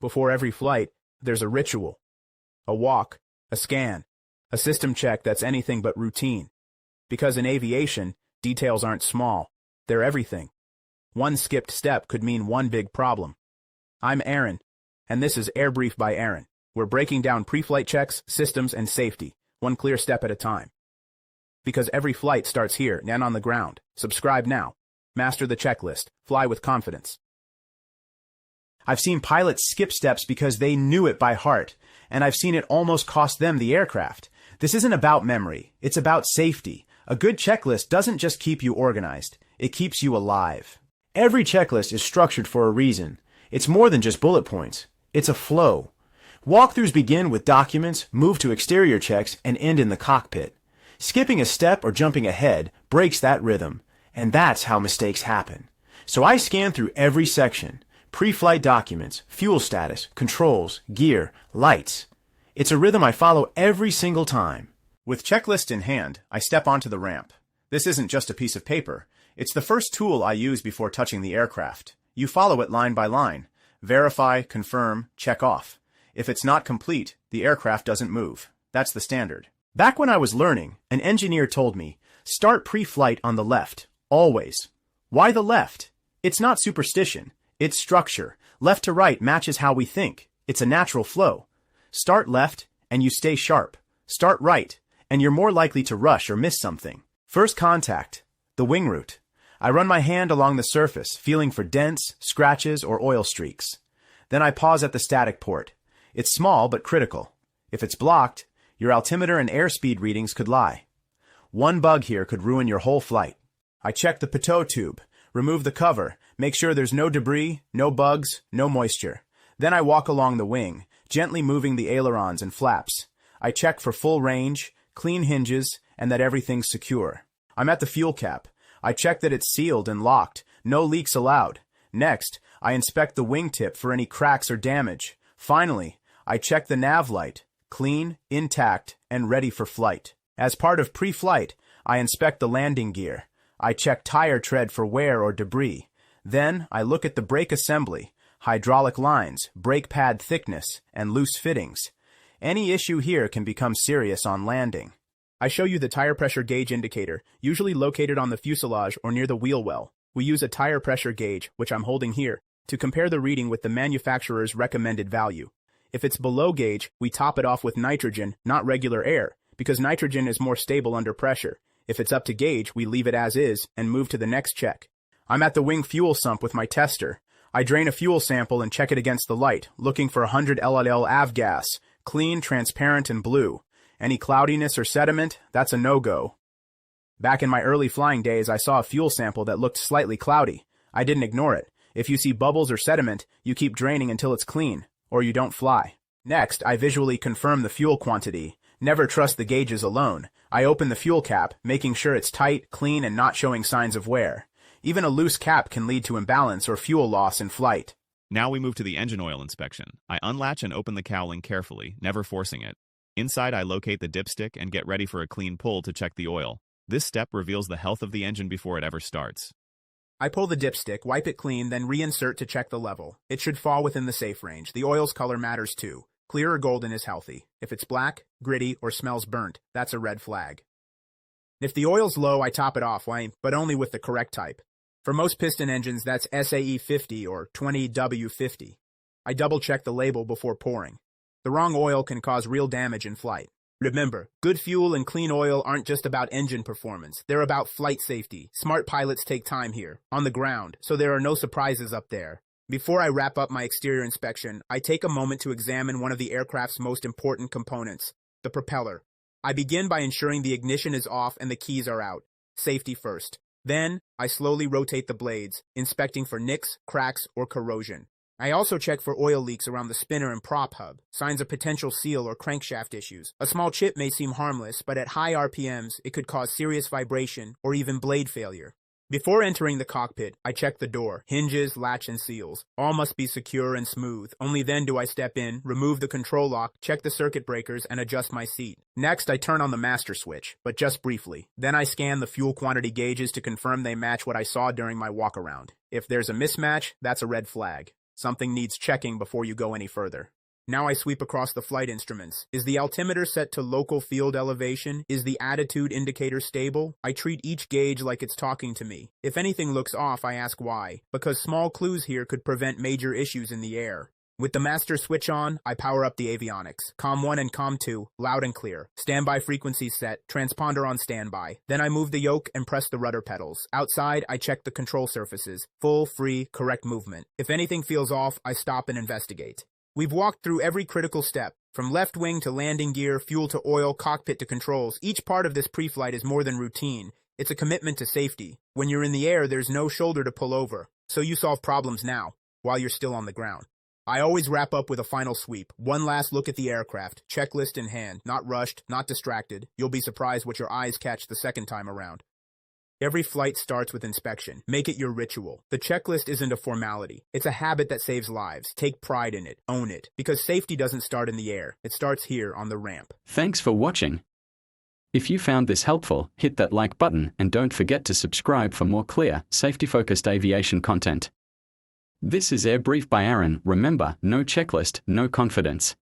Before every flight, there's a ritual. A walk, a scan, a system check that's anything but routine. Because in aviation, details aren't small. They're everything. One skipped step could mean one big problem. I'm Aaron, and this is Air Brief by Aaron. We're breaking down pre-flight checks, systems, and safety, one clear step at a time. Because every flight starts here and on the ground. Subscribe now. Master the checklist. Fly with confidence. I've seen pilots skip steps because they knew it by heart, and I've seen it almost cost them the aircraft. This isn't about memory. It's about safety. A good checklist doesn't just keep you organized. It keeps you alive. Every checklist is structured for a reason. It's more than just bullet points. It's a flow. Walkthroughs begin with documents, move to exterior checks, and end in the cockpit. Skipping a step or jumping ahead breaks that rhythm, and that's how mistakes happen. So I scan through every section. Pre-flight documents, fuel status, controls, gear, lights. It's a rhythm I follow every single time. With checklist in hand, I step onto the ramp. This isn't just a piece of paper. It's the first tool I use before touching the aircraft. You follow it line by line. Verify, confirm, check off. If it's not complete, the aircraft doesn't move. That's the standard. Back when I was learning, an engineer told me, start pre-flight on the left, always. Why the left? It's not superstition. It's structure. Left to right matches how we think. It's a natural flow. Start left, and you stay sharp. Start right, and you're more likely to rush or miss something. First contact, the wing route. I run my hand along the surface, feeling for dents, scratches, or oil streaks. Then I pause at the static port. It's small but critical. If it's blocked, your altimeter and airspeed readings could lie. One bug here could ruin your whole flight. I check the pitot tube, remove the cover, make sure there's no debris, no bugs, no moisture. Then I walk along the wing, gently moving the ailerons and flaps. I check for full range, clean hinges, and that everything's secure. I'm at the fuel cap. I check that it's sealed and locked, no leaks allowed. Next, I inspect the wingtip for any cracks or damage. Finally, I check the nav light, clean, intact, and ready for flight. As part of pre-flight, I inspect the landing gear. I check tire tread for wear or debris. Then, I look at the brake assembly, hydraulic lines, brake pad thickness, and loose fittings. Any issue here can become serious on landing. I show you the tire pressure gauge indicator, usually located on the fuselage or near the wheel well. We use a tire pressure gauge, which I'm holding here, to compare the reading with the manufacturer's recommended value. If it's below gauge, we top it off with nitrogen, not regular air, because nitrogen is more stable under pressure. If it's up to gauge, we leave it as is and move to the next check. I'm at the wing fuel sump with my tester. I drain a fuel sample and check it against the light, looking for 100 LLL avgas, clean, transparent, and blue. Any cloudiness or sediment, that's a no-go. Back in my early flying days, I saw a fuel sample that looked slightly cloudy. I didn't ignore it. If you see bubbles or sediment, you keep draining until it's clean, or you don't fly. Next, I visually confirm the fuel quantity. Never trust the gauges alone. I open the fuel cap, making sure it's tight, clean, and not showing signs of wear. Even a loose cap can lead to imbalance or fuel loss in flight. Now we move to the engine oil inspection. I unlatch and open the cowling carefully, never forcing it. Inside, I locate the dipstick and get ready for a clean pull to check the oil. This step reveals the health of the engine before it ever starts. I pull the dipstick, wipe it clean, then reinsert to check the level. It should fall within the safe range. The oil's color matters too. Clear or golden is healthy. If it's black, gritty, or smells burnt, that's a red flag. If the oil's low, I top it off, but only with the correct type. For most piston engines, that's SAE 50 or 20W50. I double-check the label before pouring. The wrong oil can cause real damage in flight. Remember, good fuel and clean oil aren't just about engine performance. They're about flight safety. Smart pilots take time here, on the ground, so there are no surprises up there. Before I wrap up my exterior inspection, I take a moment to examine one of the aircraft's most important components, the propeller. I begin by ensuring the ignition is off and the keys are out. Safety first. Then, I slowly rotate the blades, inspecting for nicks, cracks, or corrosion. I also check for oil leaks around the spinner and prop hub, signs of potential seal or crankshaft issues. A small chip may seem harmless, but at high RPMs, it could cause serious vibration or even blade failure. Before entering the cockpit, I check the door, hinges, latch, and seals. All must be secure and smooth. Only then do I step in, remove the control lock, check the circuit breakers, and adjust my seat. Next, I turn on the master switch, but just briefly. Then I scan the fuel quantity gauges to confirm they match what I saw during my walk-around. If there's a mismatch, that's a red flag. Something needs checking before you go any further. Now I sweep across the flight instruments. Is the altimeter set to local field elevation? Is the attitude indicator stable? I treat each gauge like it's talking to me. If anything looks off, I ask why, because small clues here could prevent major issues in the air. With the master switch on, I power up the avionics. COM 1 and COM 2, loud and clear. Standby frequencies set, transponder on standby. Then I move the yoke and press the rudder pedals. Outside, I check the control surfaces. Full, free, correct movement. If anything feels off, I stop and investigate. We've walked through every critical step, from left wing to landing gear, fuel to oil, cockpit to controls. Each part of this pre-flight is more than routine. It's a commitment to safety. When you're in the air, there's no shoulder to pull over, so you solve problems now, while you're still on the ground. I always wrap up with a final sweep, one last look at the aircraft, checklist in hand, not rushed, not distracted. You'll be surprised what your eyes catch the second time around. Every flight starts with inspection. Make it your ritual. The checklist isn't a formality. It's a habit that saves lives. Take pride in it. Own it. Because safety doesn't start in the air. It starts here on the ramp. Thanks for watching. If you found this helpful, hit that like button and don't forget to subscribe for more clear, safety-focused aviation content. This is Air Brief by Aaron. Remember, no checklist, no confidence.